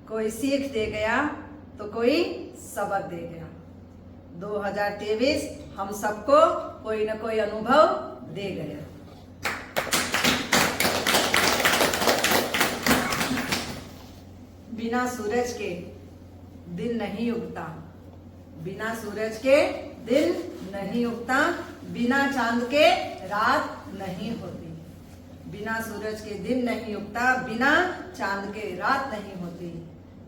कोई सीख दे गया तो कोई सबक दे गया। 2023 हम सबको कोई ना कोई अनुभव दे गया। बिना सूरज के दिन नहीं उगता, बिना सूरज के दिन नहीं उगता, बिना चांद के रात नहीं होती। बिना सूरज के दिन नहीं उगता, बिना चांद के रात नहीं होती,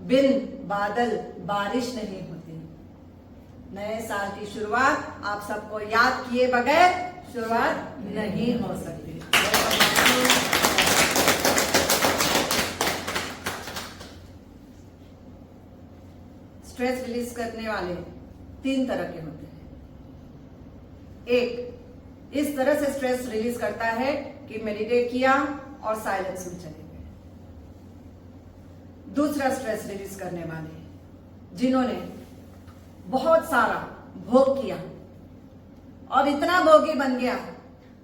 बिन बादल बारिश नहीं होती। नए साल की शुरुआत आप सबको याद किए बगैर शुरुआत नहीं हो सकती। स्ट्रेस रिलीज करने वाले 3 तरह के होते हैं। एक इस तरह से स्ट्रेस रिलीज करता है कि मेडिटेट किया और साइलेंस में चले गए। दूसरा स्ट्रेस रिलीज करने वाले जिन्होंने बहुत सारा भोग किया और इतना भोगी बन गया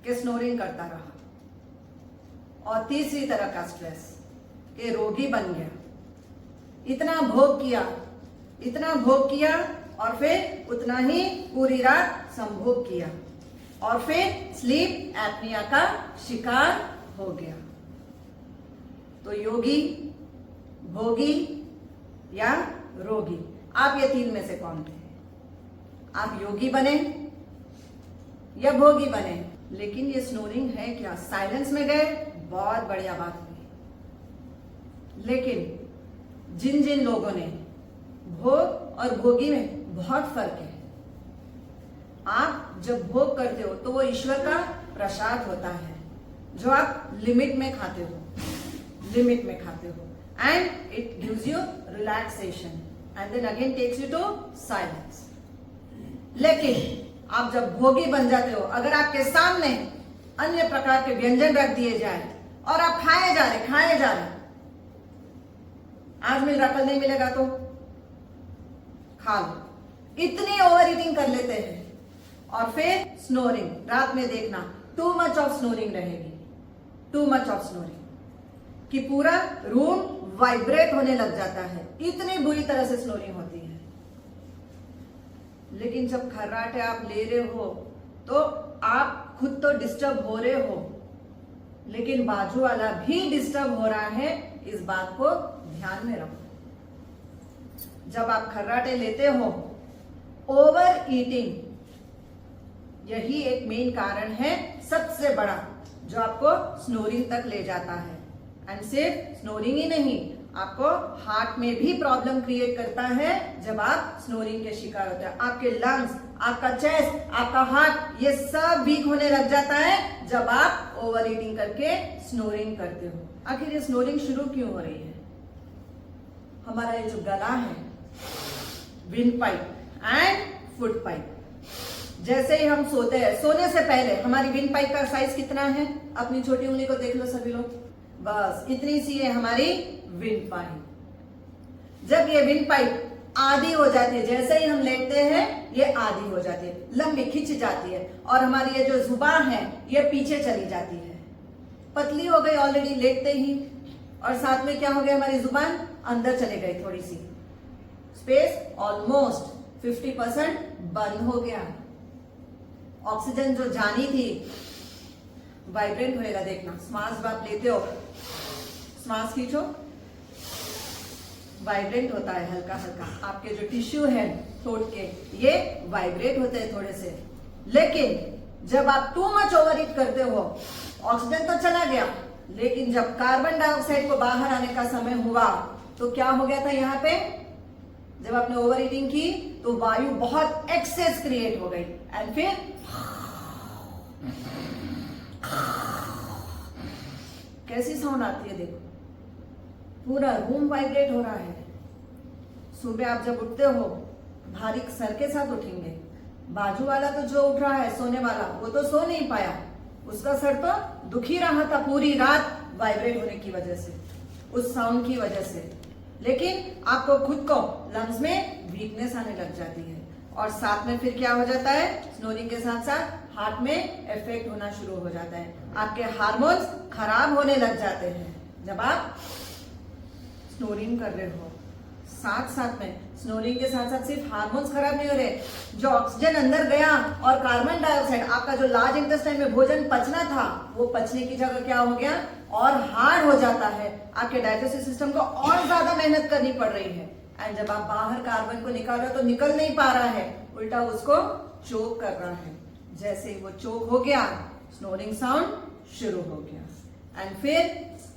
कि स्नोरिंग करता रहा। और तीसरी तरह का स्ट्रेस कि रोगी बन गया, इतना भोग किया और फिर उतना ही पूरी रात संभोग किया और फिर स्लीप एपनिया का शिकार हो गया। तो योगी, भोगी या रोगी, आप ये 3 में से कौन थे? आप योगी बने या भोगी बने? लेकिन ये स्नोरिंग है क्या? साइलेंस में गए, बहुत बढ़िया बात हुई। लेकिन जिन जिन लोगों ने भोग और भोगी में बहुत फर्क है। आप जब भोग करते हो तो वो ईश्वर का प्रसाद होता है जो आप लिमिट में खाते हो and it gives you relaxation and then again takes you to silence. लेकिन आप जब भोगी बन जाते हो, अगर आपके सामने अन्य प्रकार के व्यंजन रख दिए जाए और आप खाए जा रहे, आज मिल रहा कल नहीं मिलेगा तो खा लो, इतनी ओवर ईटिंग कर लेते हैं। और फिर स्नोरिंग, रात में देखना टू मच ऑफ स्नोरिंग रहेगी, टू मच ऑफ स्नोरिंग कि पूरा रूम वाइब्रेट होने लग जाता है, इतनी बुरी तरह से स्नोरिंग होती है। लेकिन जब खर्राटे आप ले रहे हो तो आप खुद तो डिस्टर्ब हो रहे हो, लेकिन बाजू वाला भी डिस्टर्ब हो रहा है, इस बात को ध्यान में रखो। जब आप खर्राटे लेते हो, ओवर ईटिंग यही एक मेन कारण है सबसे बड़ा जो आपको स्नोरिंग तक ले जाता है। एंड सिर्फ स्नोरिंग ही नहीं, आपको हार्ट में भी प्रॉब्लम क्रिएट करता है जब आप स्नोरिंग के शिकार होते हैं। आपके लंग्स, आपका चेस्ट, आपका हार्ट, ये सब वीक होने लग जाता है जब आप ओवर ईटिंग करके स्नोरिंग करते हो। आखिर ये स्नोरिंग शुरू क्यों हो रही है? हमारा ये जो गला है, wind pipe and foot pipe, जैसे ही हम सोते हैं, सोने से पहले हमारी विंड पाइप का साइज कितना है? अपनी छोटी उंगली को देख लो सभी लोग, बस इतनी सी है हमारी विंड पाइप। जब ये विंड पाइप आधी हो जाती है, जैसे ही हम लेटते हैं ये आधी हो जाती है, लंबी खिंच जाती है और हमारी ये जो जुबान है ये पीछे चली जाती है, पतली हो गई ऑलरेडी लेटते ही। और साथ में क्या हो गया? हमारी जुबान अंदर चले गई, थोड़ी सी स्पेस ऑलमोस्ट 50% बंद हो गया। ऑक्सीजन जो जानी थी वाइब्रेट होएगा, देखना श्वास आप लेते हो, श्वास खींचो, वाइब्रेट होता है हल्का हल्का, आपके जो टिश्यू है थ्रोट के ये वाइब्रेट होते हैं थोड़े से। लेकिन जब आप टू मच ओवर ईट करते हो, ऑक्सीजन तो चला गया, लेकिन जब कार्बन डाइऑक्साइड को बाहर आने का समय हुआ तो क्या हो गया था? यहाँ पे जब आपने ओवर ईटिंग की तो वायु बहुत एक्सेस क्रिएट हो गई एंड फिर कैसी साउंड आती है देखो, पूरा रूम वाइब्रेट हो रहा है। सुबह आप जब उठते हो भारी सर के साथ उठेंगे, बाजू वाला तो जो उठ रहा है सोने वाला वो तो सो नहीं पाया, उसका सर तो दुखी रहा था पूरी रात वाइब्रेट होने की वजह से, उस साउंड की वजह से। लेकिन आपको खुद को लंग्स में वीकनेस आने लग जाती है और साथ में फिर क्या हो जाता है? स्नोरिंग के साथ साथ हार्ट में इफेक्ट होना शुरू हो जाता है, आपके हार्मोन्स खराब होने लग जाते हैं जब आप स्नोरिंग कर रहे हो। साथ साथ में स्नोरिंग के साथ साथ सिर्फ हार्मोन्स खराब नहीं हो रहे, जो ऑक्सीजन अंदर गया और कार्बन डाइऑक्साइड, आपका जो लार्ज इंटेस्टाइन में भोजन पचना था वो पचने की जगह क्या हो गया और हार्ड हो जाता है। आपके डाइजेस्टिव सिस्टम को और ज्यादा मेहनत करनी पड़ रही है। एंड जब आप बाहर कार्बन को निकाल रहे हो तो निकल नहीं पा रहा है, उल्टा उसको चोक कर रहा है। जैसे ही वो चोक हो गया, स्नोरिंग साउंड शुरू हो गया। एंड फिर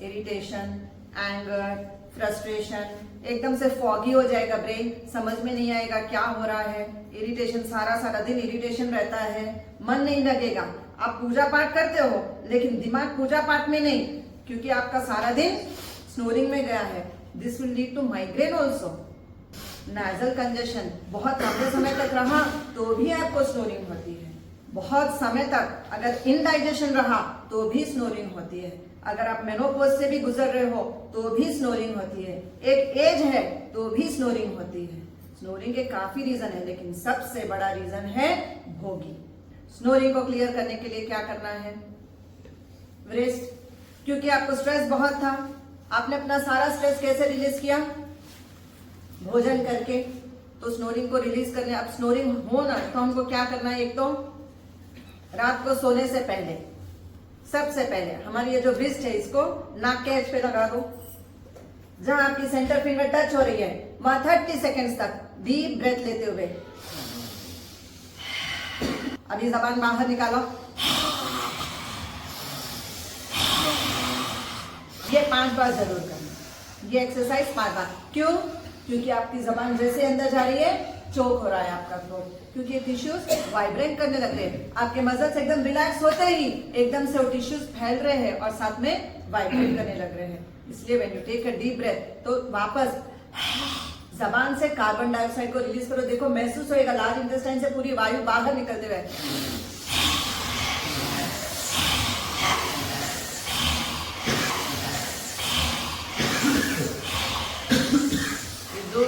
इरिटेशन, एंगर, फ्रस्ट्रेशन, एकदम से फॉगी हो जाएगा ब्रेन, समझ में नहीं आएगा क्या हो रहा है। इरिटेशन, सारा दिन इरिटेशन रहता है, मन नहीं लगेगा। आप पूजा पाठ करते हो लेकिन दिमाग पूजा पाठ में नहीं, क्योंकि आपका सारा दिन स्नोरिंग में गया है। This will lead to migraine also. Nasal congestion बहुत लंबे समय तक रहा तो भी आपको स्नोरिंग होती है। बहुत समय तक अगर इनडाइजेशन रहा तो भी स्नोरिंग होती है। अगर आप मेनोपॉज से भी गुजर रहे हो तो भी स्नोरिंग होती है। एक एज है तो भी स्नोरिंग होती है। स्नोरिंग के काफी रीजन है, लेकिन सबसे बड़ा रीजन है भोगी। स्नोरिंग को क्लियर करने के लिए क्या करना है? रेस्ट, क्योंकि आपको स्ट्रेस बहुत था। आपने अपना सारा स्ट्रेस कैसे रिलीज किया? भोजन करके। तो स्नोरिंग को रिलीज करने, अब स्नोरिंग हो ना तो हमको क्या करना है? एक तो रात को सोने से पहले सबसे पहले हमारी ये जो रिस्ट है इसको नाक के एज पे लगा दो। जहां आपकी सेंटर फिंगर टच हो रही है वहां 30 सेकेंड्स तक डीप ब्रेथ लेते हुए, अभी जबान बाहर निकालो। ये 5 बार जरूर करना, ये एक्सरसाइज 5 बार। क्यों? क्योंकि आपकी जबान जैसे अंदर जा रही है चोक हो रहा है आपका थ्रोट, क्योंकि ये टिश्यूज वाइब्रेट करने लग रहे हैं। आपके मसल्स एकदम रिलैक्स होते ही एकदम से वो टिश्यूज फैल रहे हैं और साथ में वाइब्रेट करने लग रहे हैं। इसलिए when you take a deep breath तो वापस जबान से कार्बन डाइऑक्साइड को रिलीज करो। देखो महसूस होएगा लार्ज इंटेस्टाइन से पूरी वायु बाहर निकलते हुए।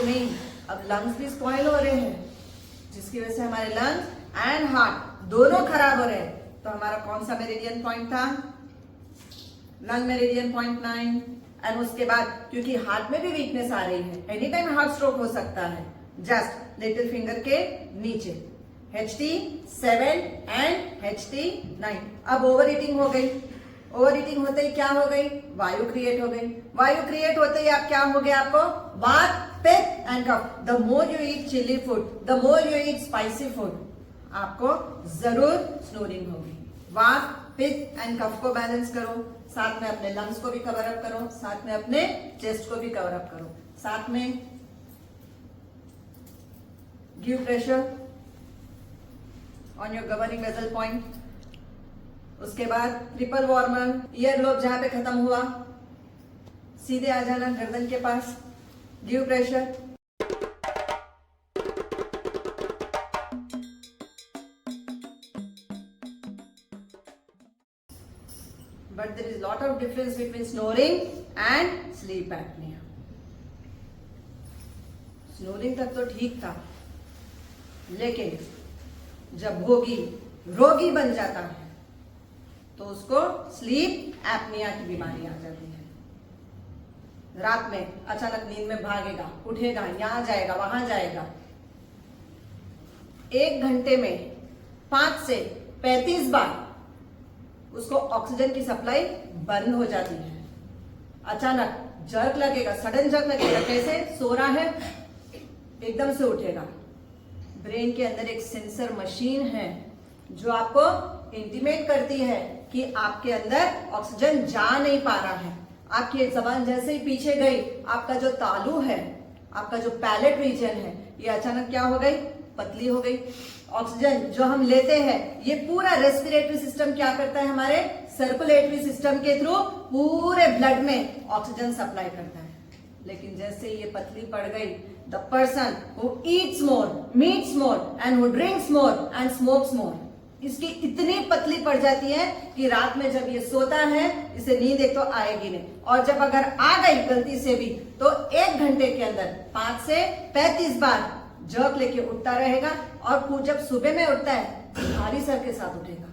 नहीं, अब लंग्स भी स्पॉइल हो रहे हैं, जिसकी वजह से हमारे लंग्स एंड हार्ट दोनों खराब हो रहे हैं। तो हमारा कौन सा मेरिडियन पॉइंट था? Lung meridian point 9। एंड उसके बाद क्योंकि हार्ट में भी वीकनेस आ रही है, एनी टाइम हार्ट स्ट्रोक हो सकता है, जस्ट लिटिल फिंगर के नीचे HT7 एंड HT9। अब ओवर ईटिंग हो गई। ओवर ईटिंग होते ही क्या हो गई? वायु क्रिएट हो गई। वायु क्रिएट होते ही आप क्या हो गया? आपको vata, pitta and kapha. The more you eat chilli food, the more you eat spicy food, आपको जरूर स्नोरिंग होगी। वात, पित्त एंड कफ को बैलेंस करो, साथ में अपने लंग्स को भी कवर अप करो, साथ में अपने चेस्ट को भी कवर अप करो, साथ में give pressure on your governing vessel point. उसके बाद ट्रिपल वार्मर, ईयर लोब जहां पे खत्म हुआ सीधे आ जाना गर्दन के पास, give pressure. But there is lot of difference between snoring and sleep apnea. Snoring तक तो ठीक था, लेकिन जब भोगी रोगी बन जाता है तो उसको स्लीप एपनिया की बीमारी आ जाती है। रात में अचानक नींद में भागेगा, उठेगा, यहां जाएगा, वहां जाएगा। 1 घंटे में 5 से 35 बार उसको ऑक्सीजन की सप्लाई बंद हो जाती है। अचानक जर्क लगेगा, सडन जर्क लगेगा। कैसे? सो रहा है, एकदम से उठेगा। ब्रेन के अंदर एक सेंसर मशीन है जो आपको इंटीमेट करती है कि आपके अंदर ऑक्सीजन जा नहीं पा रहा है। आपकी जबान जैसे ही पीछे गई, आपका जो तालू है, आपका जो पैलेट रीजन है, ये अचानक क्या हो गई? पतली हो गई। ऑक्सीजन जो हम लेते हैं ये पूरा रेस्पिरेटरी सिस्टम क्या करता है? हमारे सर्कुलेटरी सिस्टम के थ्रू पूरे ब्लड में ऑक्सीजन सप्लाई करता है। लेकिन जैसे ये पतली पड़ गई, the person who eats more, meats more and who drinks more and smokes more, इसकी इतनी पतली पड़ जाती है कि रात में जब ये सोता है इसे नींद एक तो आएगी नहीं, और जब अगर आ गई गलती से भी तो 1 घंटे के अंदर 5 से 35 बार जर्क लेके उठता रहेगा। और जब सुबह में उठता है भारी सर के साथ उठेगा।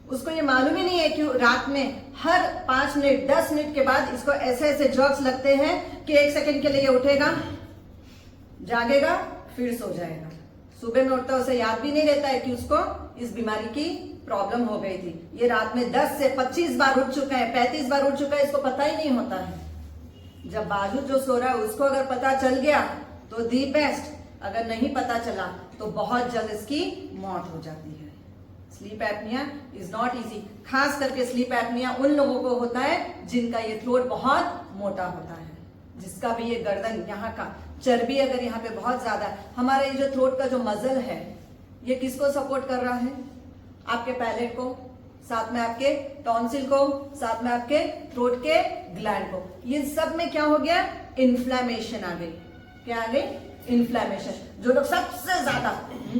उसको ये मालूम ही नहीं है कि रात में हर 5 मिनट 10 मिनट के बाद इसको ऐसे ऐसे जर्क्स लगते हैं कि 1 सेकंड के लिए उठेगा, जागेगा फिर सो जाएगा, सुबह में उठता उसे याद भी नहीं रहता है कि उसको इस बीमारी की प्रॉब्लम हो गई थी। ये रात में 10 से 25 बार उठ चुका है, 35 बार उठ चुका है, इसको पता ही नहीं होता है। जब बाजू जो सो रहा है उसको अगर पता चल गया तो दी बेस्ट, अगर नहीं पता चला तो बहुत जल्द इसकी मौत हो जाती है। Sleep apnoea is not easy. खास करके स्लीप एपनिया उन लोगों को होता है जिनका ये थ्रोट बहुत मोटा होता है, जिसका भी ये गर्दन यहाँ का चर्बी अगर यहाँ पे बहुत ज्यादा है। हमारा ये जो थ्रोट का जो मसल है ये किसको सपोर्ट कर रहा है? आपके पैलेट को, साथ में आपके टॉन्सिल को, साथ में आपके थ्रोट के ग्लैंड को। ये सब में क्या हो गया? इन्फ्लेमेशन आ गई। क्या आ गई? इन्फ्लेमेशन। जो लोग सबसे ज्यादा,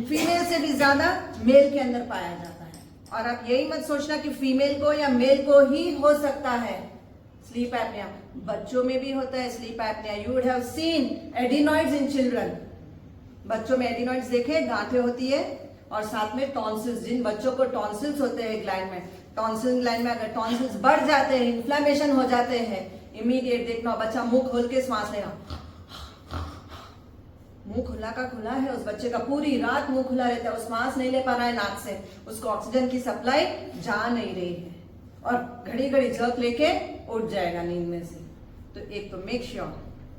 फीमेल से भी ज्यादा मेल के अंदर पाया जाता है। और आप यही मत सोचना कि फीमेल को या मेल को ही हो सकता है स्लीप एपनिया, बच्चों में भी होता है sleep apnoea. You would have seen adenoids in children. बच्चों में एडिनॉइड्स देखे, गांठें होती है, और साथ में टॉन्सिल्स। जिन बच्चों को टॉन्सिल्स होते हैं ग्लैंड में, टॉन्सिल ग्लैंड में अगर टॉन्सिल्स बढ़ जाते हैं, इन्फ्लेमेशन हो जाते हैं, इमीडिएट देखना बच्चा मुंह खोल के श्वास लेना, मुंह खुला का खुला है, उस बच्चे का पूरी रात मुंह खुला रहता है, वो श्वास नहीं ले पा रहा है नाक से, उसको ऑक्सीजन की सप्लाई जा नहीं रही है, और घड़ी घड़ी जर्क लेके उठ जाएगा नींद में से। तो एक तो मेक श्योर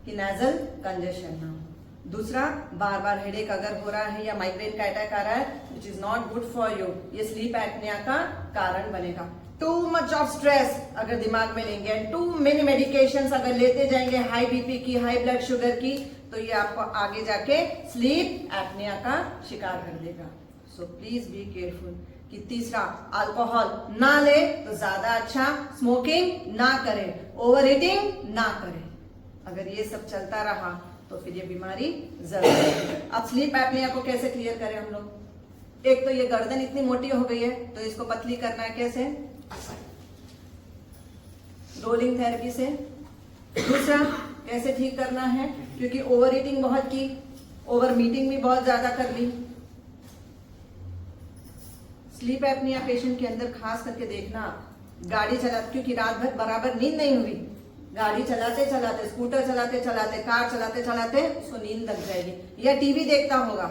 कि नेजल कंजेशन ना हो। दूसरा, बार बार हेडेक अगर हो रहा है या माइग्रेन का अटैक आ रहा है, which is not good for you, ये स्लीप एपनिया का कारण बनेगा। टू मच ऑफ स्ट्रेस अगर दिमाग में लेंगे, टू मेनी मेडिकेशंस अगर लेते जाएंगे, हाई बीपी की, हाई ब्लड शुगर की, तो ये आपको आगे जाके स्लीप एपनिया का शिकार कर देगा। So please be careful. कि तीसरा, अल्कोहल ना ले तो ज्यादा अच्छा, स्मोकिंग ना करें, ओवर ईटिंग ना करें। अगर ये सब चलता रहा तो फिर ये बीमारी जरूर है। अब स्लीप एपनिया को कैसे क्लियर करें हम लोग? एक तो ये गर्दन इतनी मोटी हो गई है तो इसको पतली करना है। कैसे? रोलिंग थेरेपी से। दूसरा, कैसे ठीक करना है? क्योंकि ओवर ईटिंग बहुत की, ओवर मीटिंग भी बहुत ज्यादा कर ली। स्लीप एपनिया पेशेंट के अंदर खास करके देखना, गाड़ी चला, क्योंकि रात भर बराबर नींद नहीं हुई, गाड़ी चलाते चलाते, स्कूटर चलाते चलाते, कार चलाते चलाते उसको नींद लग जाएगी, या टीवी देखता होगा,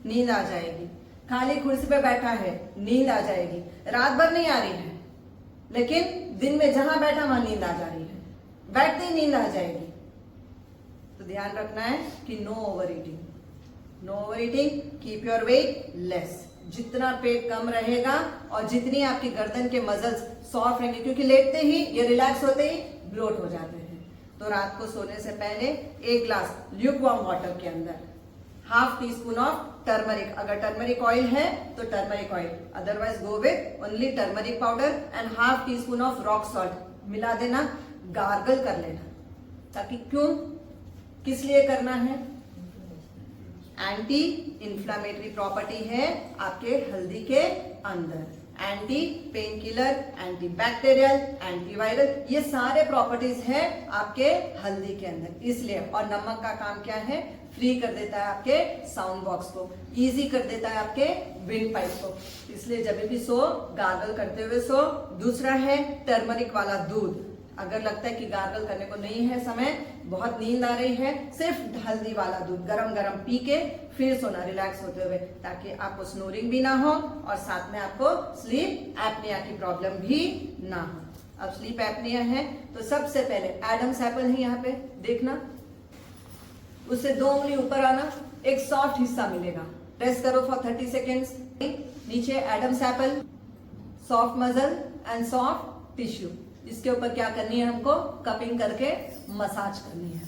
नींद आ जाएगी। खाली कुर्सी पे बैठा है, नींद आ जाएगी। रात भर नहीं आ रही है, लेकिन दिन में जहां बैठा वहां नींद आ जा रही है, बैठते ही नींद आ जाएगी। तो ध्यान रखना है कि no overeating, no overeating, keep your weight less. जितना पेट कम रहेगा और जितनी आपकी गर्दन के मसल्स सॉफ्ट रहेंगे, क्योंकि लेटते ही ये रिलैक्स होते ही ब्लोट हो जाते हैं। तो रात को सोने से पहले 1 ग्लास ल्यूकवार्म वाटर के अंदर half tea spoon of turmeric, अगर टर्मरिक ऑयल है तो turmeric oil, otherwise go with only turmeric powder and half tea spoon of rock salt मिला देना, गार्गल कर लेना। ताकि क्यों, किस लिए करना है? एंटी इंफ्लेमेटरी प्रॉपर्टी है आपके हल्दी के अंदर, anti pain killer, anti bacterial, antiviral, ये सारे प्रॉपर्टीज है आपके हल्दी के अंदर। इसलिए, और नमक का काम क्या है? फ्री कर देता है आपके साउंड बॉक्स को, इजी कर देता है आपके विंड पाइप को। इसलिए जब भी सो, गार्गल करते हुए सो। दूसरा है टर्मरिक वाला दूध। अगर लगता है कि गार्गल करने को नहीं है समय, बहुत नींद आ रही है, सिर्फ हल्दी वाला दूध गरम गरम पी के फिर सोना रिलैक्स होते हुए, ताकि आपको स्नोरिंग भी ना हो और साथ में आपको स्लीप एपनिया की प्रॉब्लम भी ना हो। अब स्लीप एपनिया है तो सबसे पहले एडम्स एप्पल है यहाँ पे, देखना, उससे 2 उंगली ऊपर आना, एक सॉफ्ट हिस्सा मिलेगा, प्रेस करो फॉर 30 सेकेंड्स। नीचे Adam's apple, soft muscle and soft tissue, इसके ऊपर क्या करनी है हमको? कपिंग करके मसाज करनी है,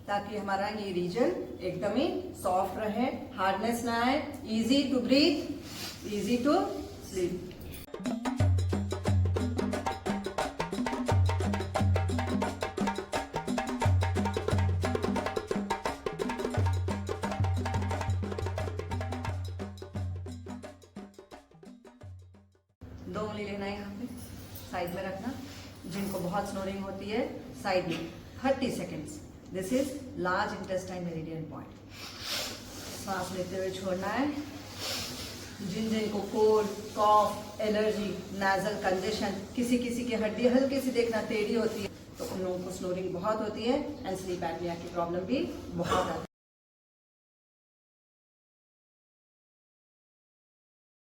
ताकि हमारा ये रीजन एकदम ही सॉफ्ट रहे, हार्डनेस ना आए, easy to breathe, easy to sleep. दो उंगली लेना है यहाँ पे, साइड में रखना। जिनको बहुत स्नोरिंग होती है साइड में 30 seconds. This is large intestine meridian point. सांस लेते हुए छोड़ना है। जिनको कोल्ड, कॉफ, एलर्जी, नेजल कंजेशन, किसी किसी की हड्डी हल्की सी देखना टेढ़ी होती है, तो उन लोगों को स्नोरिंग बहुत होती है एंड स्लीप एपनिया की प्रॉब्लम भी बहुत आती है।